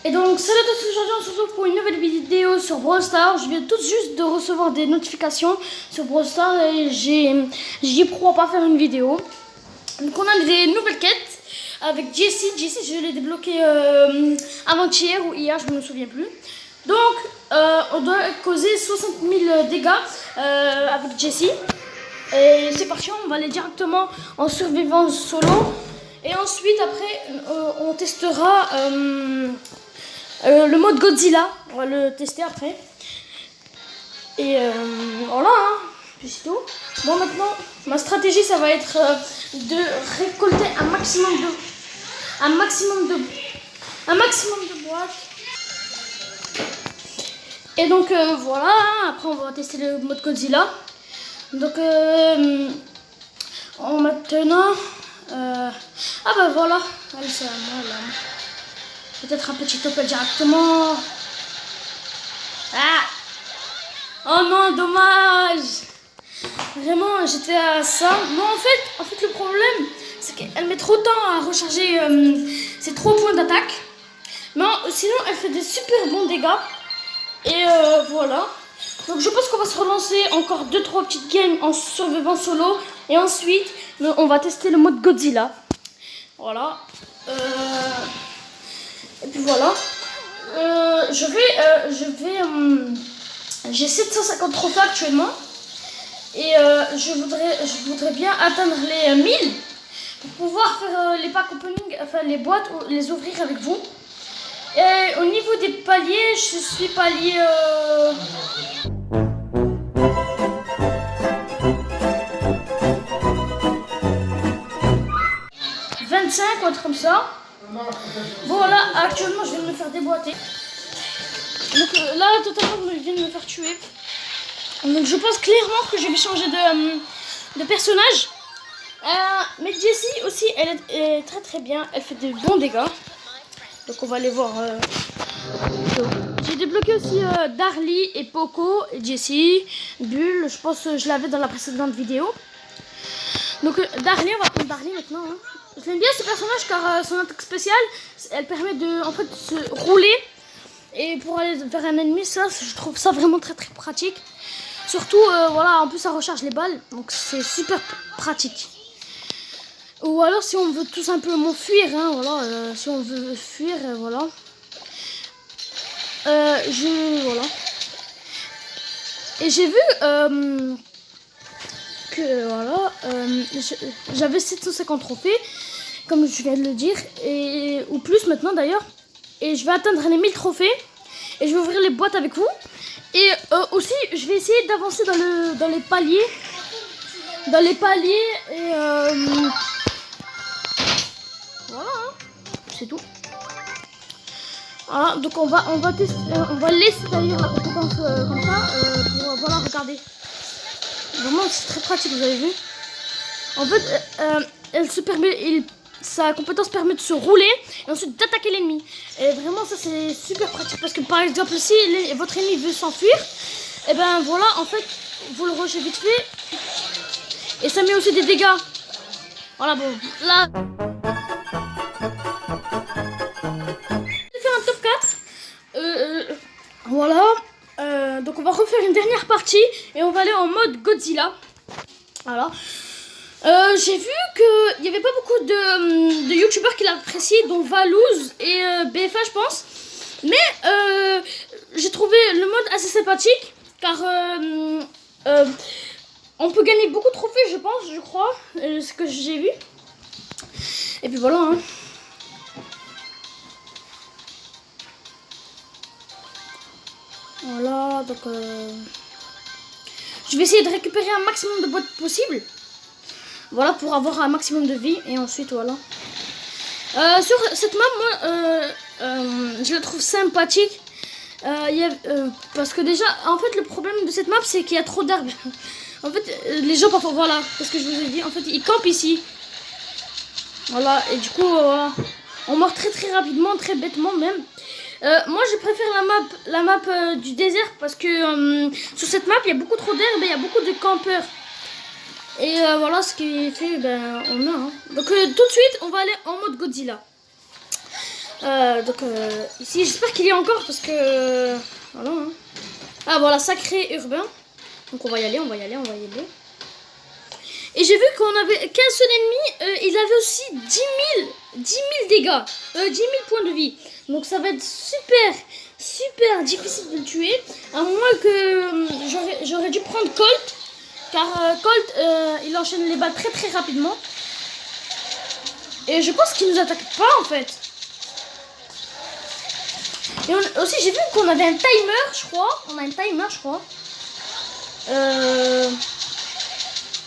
Et donc salut à tous, aujourd'hui on se retrouve pour une nouvelle vidéo sur Brawl Stars. Je viens tout juste de recevoir des notifications sur Brawl Stars et j'ai dit pourquoi pas faire une vidéo. Donc on a des nouvelles quêtes avec Jessie. Jessie je l'ai débloqué avant-hier ou hier, je ne me souviens plus. Donc on doit causer 60 000 dégâts avec Jessie. Et c'est parti, on va aller directement en survivance solo. Et ensuite après on testera le mode Godzilla, on va le tester après. Et voilà, hein. Puis c'est tout. Bon, maintenant, ma stratégie, ça va être de récolter un maximum de boîtes. Et donc voilà, hein. Après on va tester le mode Godzilla. Donc maintenant, ah bah voilà, allez, c'est à moi là. Peut-être un petit topel directement. Ah! Oh non, dommage! Vraiment, j'étais à ça. Non, en fait le problème, c'est qu'elle met trop de temps à recharger ses 3 points d'attaque. Mais sinon, elle fait des super bons dégâts. Et voilà. Donc je pense qu'on va se relancer encore 2-3 petites games en survivant solo. Et ensuite, on va tester le mode Godzilla. Voilà. Et puis voilà, j'ai 750 trophées actuellement et je voudrais bien atteindre les 1000 pour pouvoir faire les packs opening, enfin les boîtes, les ouvrir avec vous. Et au niveau des paliers, je suis palier 25 ou un truc comme ça. Voilà, actuellement je viens de me faire déboîter. Donc là totalement je viens de me faire tuer. Donc je pense clairement que je vais changer de personnage. Mais Jessie aussi elle est très très bien. Elle fait de bons dégâts. Donc on va aller voir. J'ai débloqué aussi Darly et Poco et Jessie. Bull, je pense que je l'avais dans la précédente vidéo. Donc Darly, on va prendre Darly maintenant. Hein. J'aime bien ce personnage car son attaque spéciale, elle permet de se rouler et pour aller vers un ennemi, ça je trouve ça vraiment très très pratique. Surtout voilà, en plus ça recharge les balles, donc c'est super pratique. Ou alors si on veut tout simplement fuir, hein, voilà, si on veut fuir, voilà. Voilà. Et j'ai vu que voilà, j'avais 750 trophées, comme je viens de le dire, ou plus maintenant d'ailleurs. Et je vais atteindre les 1000 trophées. Et je vais ouvrir les boîtes avec vous. Et aussi, je vais essayer d'avancer dans les paliers. Dans les paliers. Et voilà, hein, c'est tout. Voilà, donc on va tester, on va laisser d'ailleurs la compétence comme ça. Pour voilà, regardez. Vraiment, c'est très pratique, vous avez vu. En fait, sa compétence permet de se rouler et ensuite d'attaquer l'ennemi. Et vraiment, ça c'est super pratique parce que par exemple, si votre ennemi veut s'enfuir, et ben voilà, en fait, vous le rushez vite fait et ça met aussi des dégâts. Voilà, bon, là, je vais faire un top 4. Voilà. Donc on va refaire une dernière partie et on va aller en mode Godzilla. Voilà. J'ai vu qu'il n'y avait pas beaucoup de youtubeurs qui l'appréciaient, dont Valouz et BFA je pense. Mais j'ai trouvé le mode assez sympathique car on peut gagner beaucoup de trophées je pense, je crois, ce que j'ai vu. Et puis voilà, hein. Voilà, donc je vais essayer de récupérer un maximum de boîtes possible. Voilà, pour avoir un maximum de vie. Et ensuite, voilà. Sur cette map, moi, je la trouve sympathique. Parce que déjà, en fait, le problème de cette map, c'est qu'il y a trop d'herbes. En fait, les gens, parfois, voilà, parce que je vous ai dit, en fait, ils campent ici. Voilà, et du coup, voilà. On meurt très très rapidement, très bêtement même. Moi je préfère la map du désert parce que sur cette map il y a beaucoup trop d'herbe et il y a beaucoup de campeurs. Et voilà ce qui fait, ben on meurt. Hein. Donc tout de suite on va aller en mode Godzilla. Ici, j'espère qu'il y a encore parce que... voilà. Hein. Ah, voilà, sacré urbain. Donc on va y aller, on va y aller, on va y aller. Et j'ai vu qu'on avait qu'un seul ennemi, il avait aussi 10 000 dégâts, 10 000 points de vie. Donc ça va être super difficile de le tuer. À moins que j'aurais dû prendre Colt. Car Colt, il enchaîne les balles très rapidement. Et je pense qu'il nous attaque pas en fait. Et aussi j'ai vu qu'on avait un timer, je crois. On a un timer, je crois.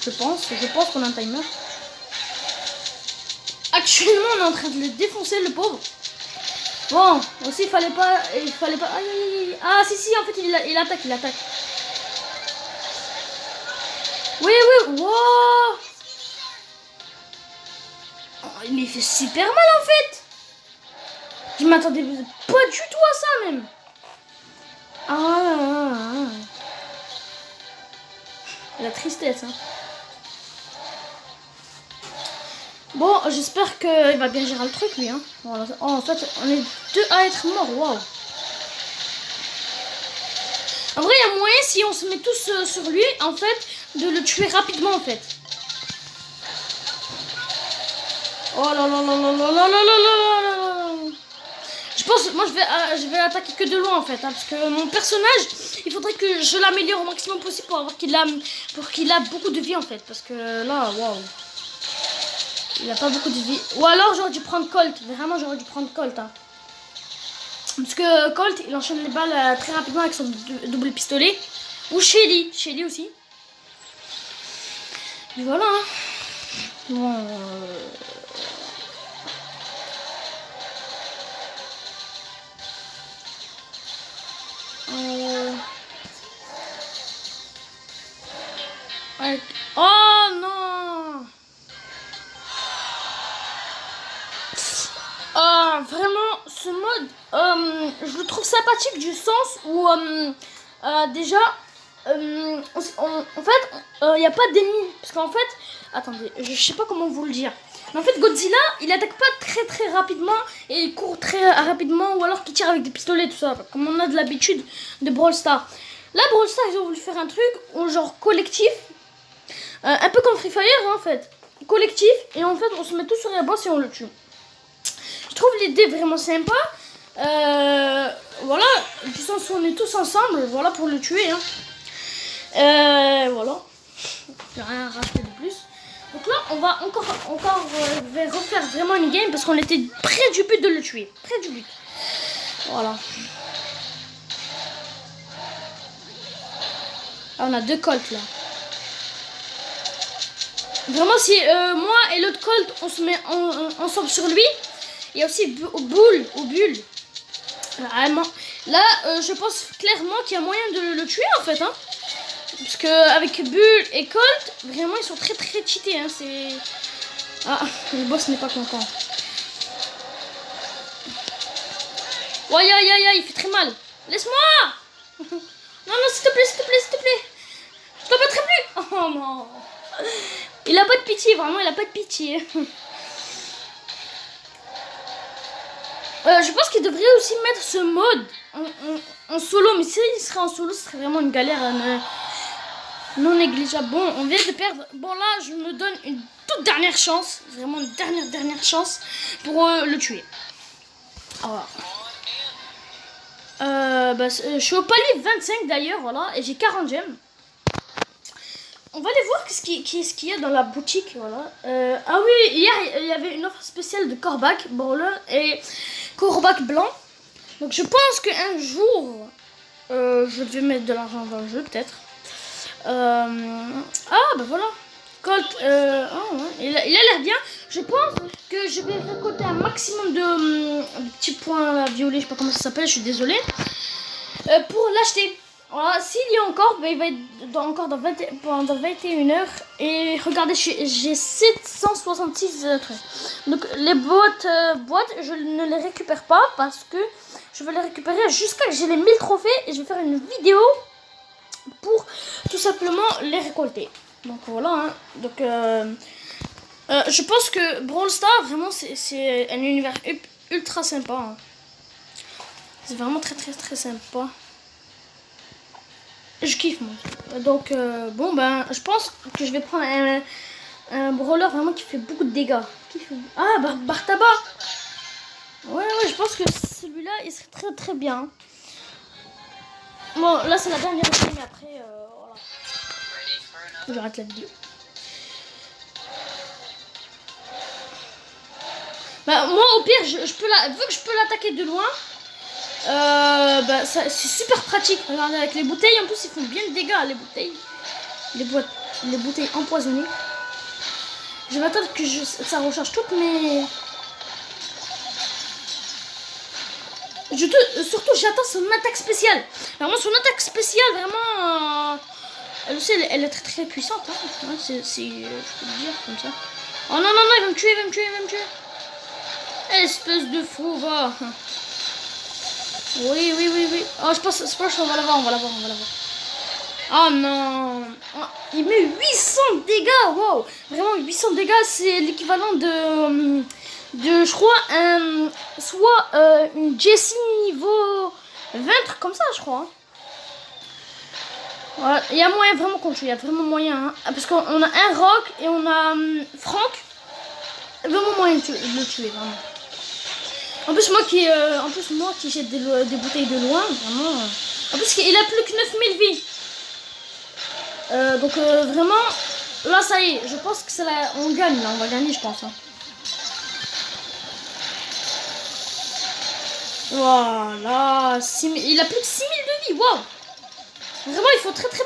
Je pense qu'on a un timer. Actuellement, on est en train de le défoncer, le pauvre. Bon, aussi, il fallait pas... Aïe. Ah, si, en fait, il attaque. Oui, wow. Oh, mais il fait super mal, en fait. Je m'attendais pas du tout à ça, même. Ah. La tristesse, hein. Bon, j'espère qu'il va bien gérer le truc, lui. Hein. Voilà. Oh, en fait, on est 2 à être morts. Waouh. En vrai, il y a moyen, si on se met tous sur lui, en fait, de le tuer rapidement, en fait. Oh là là. Je pense, moi, je vais attaquer que de loin, en fait. Hein, parce que mon personnage, il faudrait que je l'améliore au maximum possible pour qu'il a beaucoup de vie, en fait. Parce que là, waouh. Il a pas beaucoup de vie. Ou alors j'aurais dû prendre Colt. Vraiment j'aurais dû prendre Colt. Hein. Parce que Colt il enchaîne les balles très rapidement avec son double pistolet. Ou Shelly. Shelly aussi. Et voilà. Hein. Bon. Oh non. Vraiment, ce mode, je le trouve sympathique du sens où déjà, en fait, il n'y a pas d'ennemis. Parce qu'en fait, attendez, je sais pas comment vous le dire. Mais en fait, Godzilla, il attaque pas très rapidement et il court très rapidement ou alors qu'il tire avec des pistolets, tout ça. Comme on a de l'habitude de Brawl Stars. Là, Brawl Stars, ils ont voulu faire un truc genre collectif. Un peu comme Free Fire, hein, en fait. Collectif. Et en fait, on se met tous sur la bosse et on le tue. Je trouve l'idée vraiment sympa. Voilà, du sens où on est tous ensemble, voilà, pour le tuer. Hein. Voilà. Je vais rien rajouter de plus. Donc là, on va encore je vais refaire vraiment une game parce qu'on était près du but de le tuer. Près du but. Voilà. Ah, on a 2 colts là. Vraiment, si moi et l'autre colt, on se met ensemble sur lui. Il y a aussi Bull. Vraiment. Là, je pense clairement qu'il y a moyen de le tuer en fait. Hein. Parce que avec Bull et Colt, vraiment ils sont très cheatés. Hein. C'est... Ah, le boss n'est pas content. Oh, aïe, il fait très mal. Laisse-moi. Non, s'il te plaît. Je t'en battrai plus. Oh non. Il a pas de pitié, vraiment, il a pas de pitié. Je pense qu'il devrait aussi mettre ce mode en solo, mais s'il serait en solo, ce serait vraiment une galère non négligeable. Bon, on vient de perdre. Bon, là, je me donne une toute dernière chance, vraiment une dernière chance pour le tuer. Voilà. Je suis au palier 25 d'ailleurs, voilà, et j'ai 40 gemmes. On va aller voir qu'est-ce qu'il y a dans la boutique, voilà. Ah oui, hier il y avait une offre spéciale de Corbac, Brawler et Corbac blanc. Donc je pense qu'un jour, je vais mettre de l'argent dans le jeu peut-être. Ah bah voilà, Colt, oh, ouais. Il a l'air bien. Je pense que je vais récolter un maximum de petits points violets, je sais pas comment ça s'appelle, je suis désolée, pour l'acheter. Voilà, s'il y a encore, bah, il va être encore pendant 21 heures. Et regardez, j'ai 766 trucs. Donc les boîtes, je ne les récupère pas parce que je vais les récupérer jusqu'à ce que j'ai les 1000 trophées. Et je vais faire une vidéo pour tout simplement les récolter. Donc voilà. Hein. Donc je pense que Brawl Stars, vraiment, c'est un univers ultra sympa. Hein. C'est vraiment très sympa. Je kiffe moi. Donc bon ben je pense que je vais prendre un brawler vraiment qui fait beaucoup de dégâts. Ah Bartaba. Ouais je pense que celui-là il serait très bien. Bon là c'est la dernière vidéo mais après voilà. J'arrête la vidéo. Bah moi au pire je peux vu que je peux l'attaquer de loin. Bah c'est super pratique. Regardez avec les bouteilles en plus ils font bien de dégâts les bouteilles. Les bouteilles empoisonnées. Je vais attendre que ça recharge toutes mes... Surtout j'attends son attaque spéciale. Vraiment son attaque spéciale vraiment... Elle aussi elle est très puissante. Hein. Ouais, je peux le dire comme ça. Oh non il va me tuer, il va me tuer. Espèce de fou va. Oui. Oh je pense qu'on va l'avoir, on va l'avoir. Oh non. Oh, il met 800 dégâts. Wow. Vraiment 800 dégâts c'est l'équivalent de je crois soit une Jessie niveau 20 comme ça je crois. Hein. Voilà. Il y a moyen vraiment qu'on tue, il y a vraiment moyen. Hein. Parce qu'on a un Rock et on a Franck. Vraiment moyen de le tuer vraiment. En plus moi qui jette des bouteilles de loin, vraiment. En plus il a plus que 9000 vies. Donc vraiment, là ça y est, je pense que c'est là, on gagne là, on va gagner je pense. Hein. Voilà, il a plus que 6000 de vie, waouh. Vraiment il faut très mal. Ah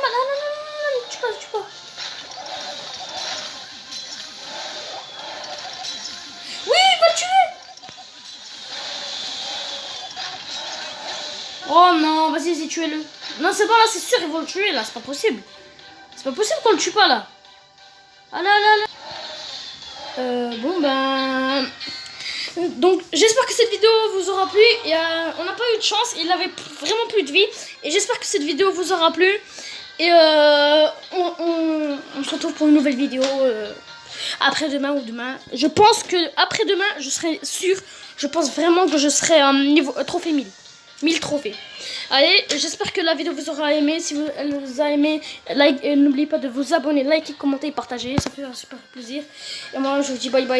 non, tu pas. Oui, il va le tuer. Oh non, vas-y, tuez-le. Non, c'est bon, là, c'est sûr, ils vont le tuer, là, c'est pas possible. C'est pas possible qu'on le tue pas, là. Ah là. Bon, ben... Donc, j'espère que cette vidéo vous aura plu. On n'a pas eu de chance, il avait vraiment plus de vie. Et j'espère que cette vidéo vous aura plu. Et on se retrouve pour une nouvelle vidéo après-demain ou demain. Je pense que après-demain, je serai sûr. Je pense vraiment que je serai en niveau trophée 1000 trophées. Allez, j'espère que la vidéo vous aura aimé. Si elle vous a aimé, n'oubliez pas de vous abonner, liker, commenter et partager. Ça fait un super plaisir. Et moi, je vous dis bye bye.